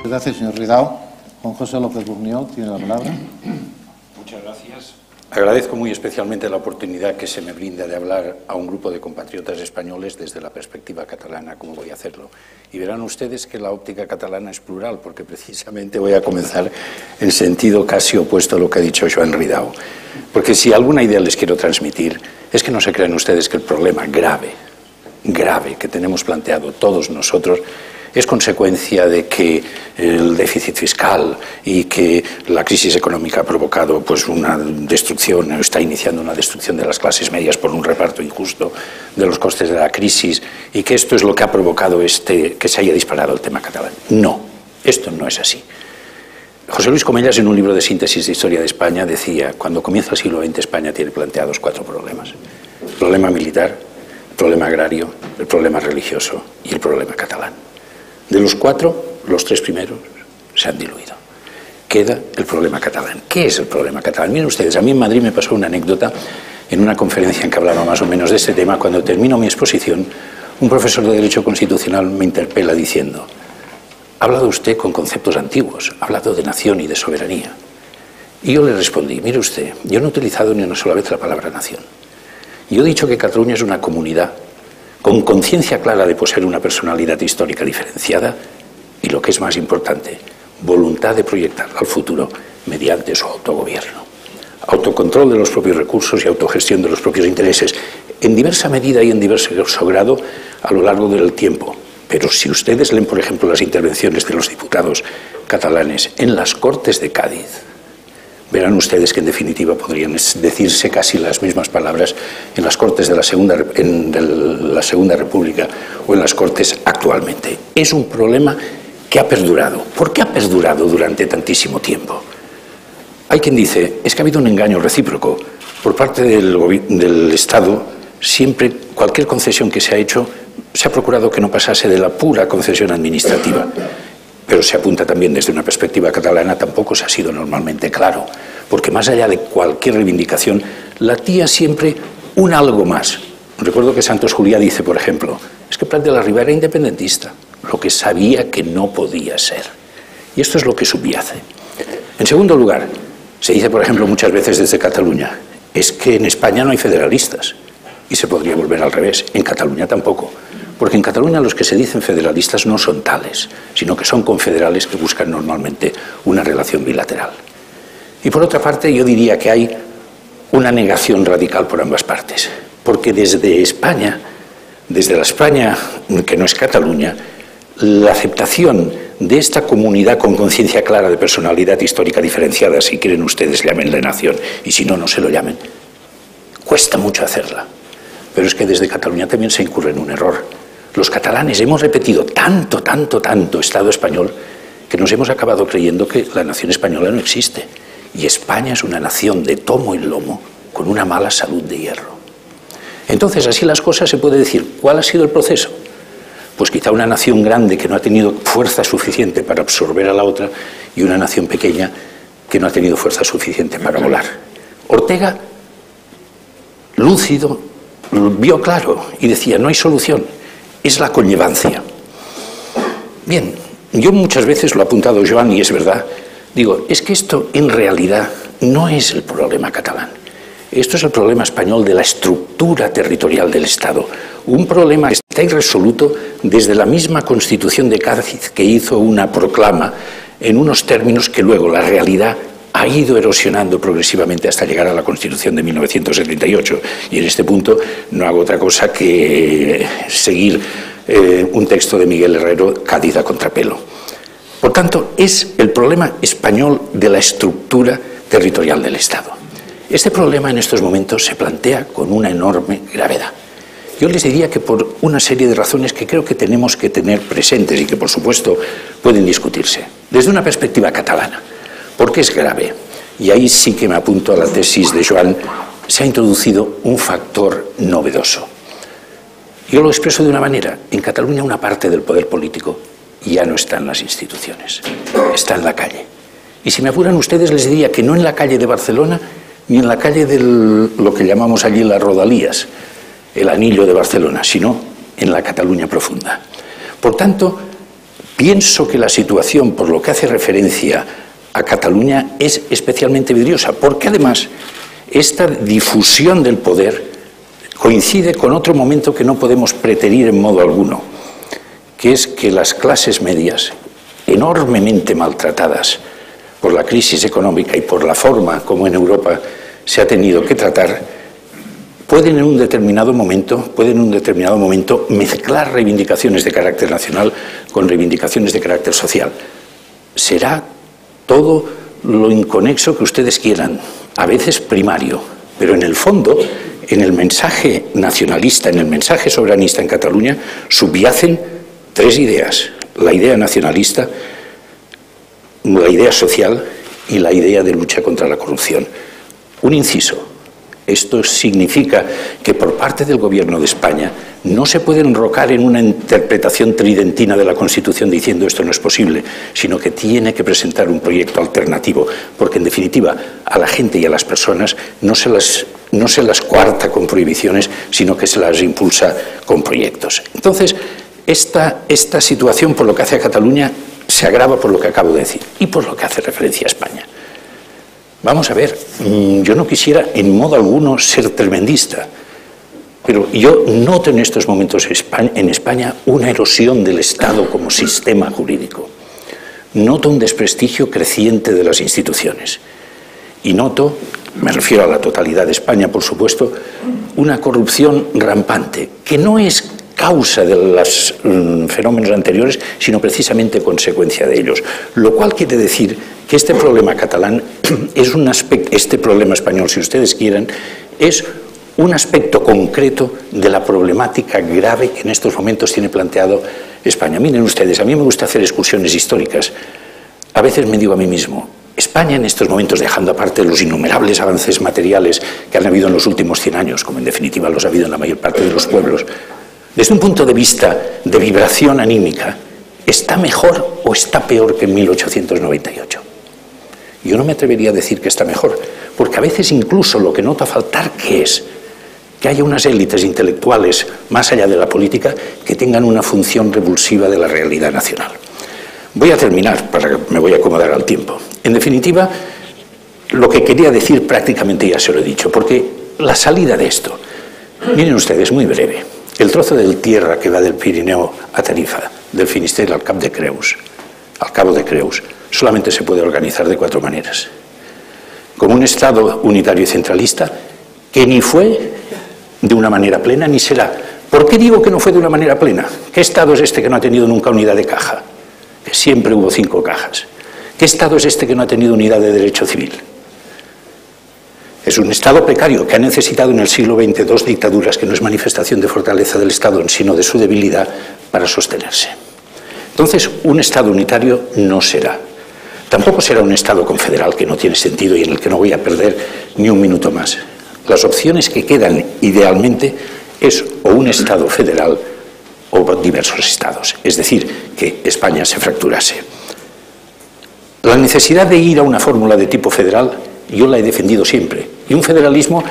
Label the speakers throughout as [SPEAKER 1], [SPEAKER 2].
[SPEAKER 1] Gracias, señor Ridao. Juan José López Burniol tiene la palabra.
[SPEAKER 2] Muchas gracias. Agradezco muy especialmente la oportunidad que se me brinda de hablar a un grupo de compatriotas españoles desde la perspectiva catalana, como voy a hacerlo. Y verán ustedes que la óptica catalana es plural, porque precisamente voy a comenzar en sentido casi opuesto a lo que ha dicho Joan Ridao. Porque si alguna idea les quiero transmitir, es que no se crean ustedes que el problema grave que tenemos planteado todos nosotros es consecuencia de que el déficit fiscal y que la crisis económica ha provocado pues una destrucción, está iniciando una destrucción de las clases medias por un reparto injusto de los costes de la crisis, y que esto es lo que ha provocado que se haya disparado el tema catalán. No, esto no es así. José Luis Comellas, en un libro de síntesis de historia de España, decía: cuando comienza el siglo XX, España tiene planteados 4 problemas. El problema militar, el problema agrario, el problema religioso y el problema catalán. De los 4, los 3 primeros se han diluido. Queda el problema catalán. ¿Qué es el problema catalán? Miren ustedes, a mí en Madrid me pasó una anécdota en una conferencia en que hablaba más o menos de este tema. Cuando termino mi exposición, un profesor de Derecho Constitucional me interpela diciendo: ha hablado usted con conceptos antiguos, ha hablado de nación y de soberanía. Y yo le respondí: mire usted, yo no he utilizado ni una sola vez la palabra nación. Yo he dicho que Cataluña es una comunidad con conciencia clara de poseer una personalidad histórica diferenciada y, lo que es más importante, voluntad de proyectarla al futuro mediante su autogobierno. Autocontrol de los propios recursos y autogestión de los propios intereses, en diversa medida y en diverso grado a lo largo del tiempo. Pero si ustedes leen, por ejemplo, las intervenciones de los diputados catalanes en las Cortes de Cádiz, verán ustedes que en definitiva podrían decirse casi las mismas palabras en las Cortes de la Segunda República o en las Cortes actualmente. Es un problema que ha perdurado. ¿Por qué ha perdurado durante tantísimo tiempo? Hay quien dice: es que ha habido un engaño recíproco por parte del Estado. Siempre, cualquier concesión que se ha hecho, se ha procurado que no pasase de la pura concesión administrativa. Pero se apunta también desde una perspectiva catalana, tampoco se ha sido normalmente claro, porque más allá de cualquier reivindicación, latía siempre un algo más. Recuerdo que Santos Juliá dice, por ejemplo: es que Prat de la Riba era independentista, lo que sabía que no podía ser. Y esto es lo que subyace. En segundo lugar, se dice, por ejemplo, muchas veces desde Cataluña: es que en España no hay federalistas. Y se podría volver al revés, en Cataluña tampoco. Porque en Cataluña los que se dicen federalistas no son tales, sino que son confederales que buscan normalmente una relación bilateral. Y por otra parte, yo diría que hay una negación radical por ambas partes. Porque desde España, desde la España que no es Cataluña, la aceptación de esta comunidad con conciencia clara de personalidad histórica diferenciada, si quieren ustedes llámenla nación, y si no, no se lo llamen, cuesta mucho hacerla. Pero es que desde Cataluña también se incurre en un error. Los catalanes hemos repetido tanto Estado español que nos hemos acabado creyendo que la nación española no existe. Y España es una nación de tomo y lomo con una mala salud de hierro. Entonces, así las cosas, se puede decir: ¿cuál ha sido el proceso? Pues quizá una nación grande que no ha tenido fuerza suficiente para absorber a la otra, y una nación pequeña que no ha tenido fuerza suficiente para volar. Ortega, lúcido, vio claro y decía: no hay solución, es la conllevancia. Bien, yo muchas veces lo ha apuntado Joan, y es verdad, digo, es que esto en realidad no es el problema catalán. Esto es el problema español de la estructura territorial del Estado. Un problema que está irresoluto desde la misma Constitución de Cádiz, que hizo una proclama en unos términos que luego la realidad ha ido erosionando progresivamente hasta llegar a la Constitución de 1978. Y en este punto no hago otra cosa que seguir un texto de Miguel Herrero, Cádiz a contrapelo. Por tanto, es el problema español de la estructura territorial del Estado. Este problema en estos momentos se plantea con una enorme gravedad. Yo les diría que por una serie de razones que creo que tenemos que tener presentes y que, por supuesto, pueden discutirse. Desde una perspectiva catalana, ¿por qué es grave? Y ahí sí que me apunto a la tesis de Joan. Se ha introducido un factor novedoso. Yo lo expreso de una manera: en Cataluña una parte del poder político ya no está en las instituciones, está en la calle. Y si me apuran ustedes, les diría que no en la calle de Barcelona, ni en la calle de lo que llamamos allí las Rodalías, el anillo de Barcelona, sino en la Cataluña profunda. Por tanto, pienso que la situación, por lo que hace referencia a Cataluña, es especialmente vidriosa, porque además esta difusión del poder coincide con otro momento que no podemos preterir en modo alguno, que es que las clases medias, enormemente maltratadas por la crisis económica y por la forma como en Europa se ha tenido que tratar, pueden en un determinado momento mezclar reivindicaciones de carácter nacional con reivindicaciones de carácter social. Será todo lo inconexo que ustedes quieran, a veces primario, pero en el fondo, en el mensaje nacionalista, en el mensaje soberanista en Cataluña, subyacen tres ideas: la idea nacionalista, la idea social y la idea de lucha contra la corrupción. Un inciso: esto significa que por parte del Gobierno de España no se puede enrocar en una interpretación tridentina de la Constitución diciendo esto no es posible, sino que tiene que presentar un proyecto alternativo, porque en definitiva a la gente y a las personas no se las coarta con prohibiciones, sino que se las impulsa con proyectos. Entonces, esta situación, por lo que hace a Cataluña, se agrava por lo que acabo de decir y por lo que hace referencia a España. Vamos a ver, yo no quisiera en modo alguno ser tremendista, pero yo noto en estos momentos en España una erosión del Estado como sistema jurídico. Noto un desprestigio creciente de las instituciones. Y noto, me refiero a la totalidad de España, por supuesto, una corrupción rampante, que no es causa de los fenómenos anteriores, sino precisamente consecuencia de ellos. Lo cual quiere decir que este problema catalán es un aspecto, este problema español, si ustedes quieren, es un aspecto concreto de la problemática grave que en estos momentos tiene planteado España. Miren ustedes, a mí me gusta hacer excursiones históricas. A veces me digo a mí mismo, España en estos momentos, dejando aparte los innumerables avances materiales que han habido en los últimos 100 años, como en definitiva los ha habido en la mayor parte de los pueblos, desde un punto de vista de vibración anímica, ¿está mejor o está peor que en 1898? Yo no me atrevería a decir que está mejor, porque a veces incluso lo que noto a faltar, ¿qué es? Que haya unas élites intelectuales, más allá de la política, que tengan una función revulsiva de la realidad nacional. Voy a terminar, me voy a acomodar al tiempo. En definitiva, lo que quería decir prácticamente ya se lo he dicho, porque la salida de esto, miren ustedes, muy breve. El trozo de tierra que va del Pirineo a Tarifa, del Finisterre al Cabo de Creus, solamente se puede organizar de 4 maneras. Como un Estado unitario y centralista, que ni fue de una manera plena ni será. ¿Por qué digo que no fue de una manera plena? ¿Qué Estado es este que no ha tenido nunca unidad de caja? Que siempre hubo 5 cajas. ¿Qué Estado es este que no ha tenido unidad de derecho civil? Es un Estado precario que ha necesitado en el siglo XX 2 dictaduras, que no es manifestación de fortaleza del Estado, sino de su debilidad para sostenerse. Entonces, un Estado unitario no será. Tampoco será un Estado confederal, que no tiene sentido y en el que no voy a perder ni un minuto más. Las opciones que quedan idealmente es o un Estado federal o diversos Estados, es decir, que España se fracturase. La necesidad de ir a una fórmula de tipo federal yo la he defendido siempre, y un federalismo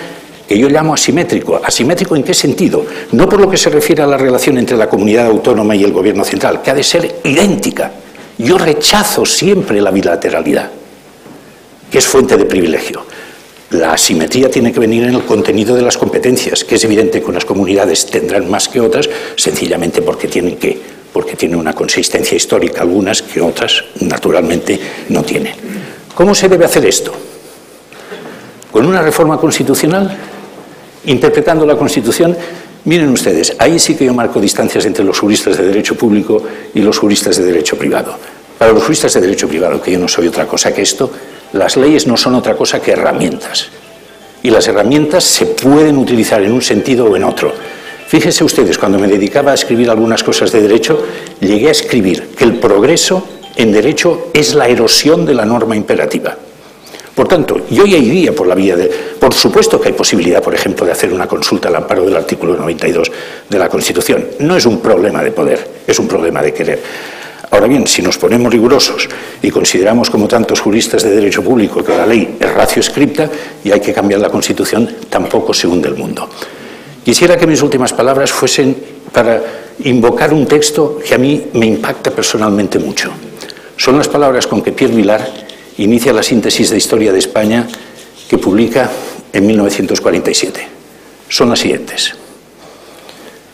[SPEAKER 2] que yo llamo asimétrico. ¿Asimétrico en qué sentido? No por lo que se refiere a la relación entre la comunidad autónoma y el gobierno central, que ha de ser idéntica. Yo rechazo siempre la bilateralidad, que es fuente de privilegio. La asimetría tiene que venir en el contenido de las competencias, que es evidente que unas comunidades tendrán más que otras, sencillamente porque tienen una consistencia histórica, algunas que otras, naturalmente, no tienen. ¿Cómo se debe hacer esto? Con una reforma constitucional, interpretando la Constitución. Miren ustedes, ahí sí que yo marco distancias entre los juristas de derecho público y los juristas de derecho privado. Para los juristas de derecho privado, que yo no soy otra cosa que esto, las leyes no son otra cosa que herramientas. Y las herramientas se pueden utilizar en un sentido o en otro. Fíjense ustedes, cuando me dedicaba a escribir algunas cosas de derecho, llegué a escribir que el progreso en derecho es la erosión de la norma imperativa. Por tanto, yo ya iría por la vía de... Por supuesto que hay posibilidad, por ejemplo, de hacer una consulta al amparo del artículo 92 de la Constitución. No es un problema de poder, es un problema de querer. Ahora bien, si nos ponemos rigurosos y consideramos, como tantos juristas de derecho público, que la ley es ratio scripta y hay que cambiar la Constitución, tampoco se hunde el mundo. Quisiera que mis últimas palabras fuesen para invocar un texto que a mí me impacta personalmente mucho. Son las palabras con que Pierre Vilar inicia la síntesis de Historia de España que publica en 1947. Son las siguientes: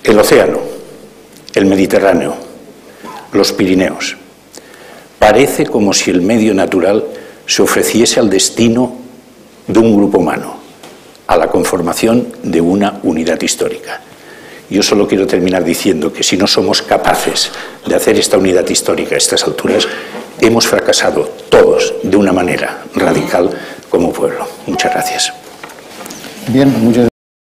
[SPEAKER 2] el océano, el Mediterráneo, los Pirineos. Parece como si el medio natural se ofreciese al destino de un grupo humano, a la conformación de una unidad histórica. Yo solo quiero terminar diciendo que si no somos capaces de hacer esta unidad histórica a estas alturas, hemos fracasado todos de una manera radical como pueblo. Muchas gracias.
[SPEAKER 1] Bien, muchas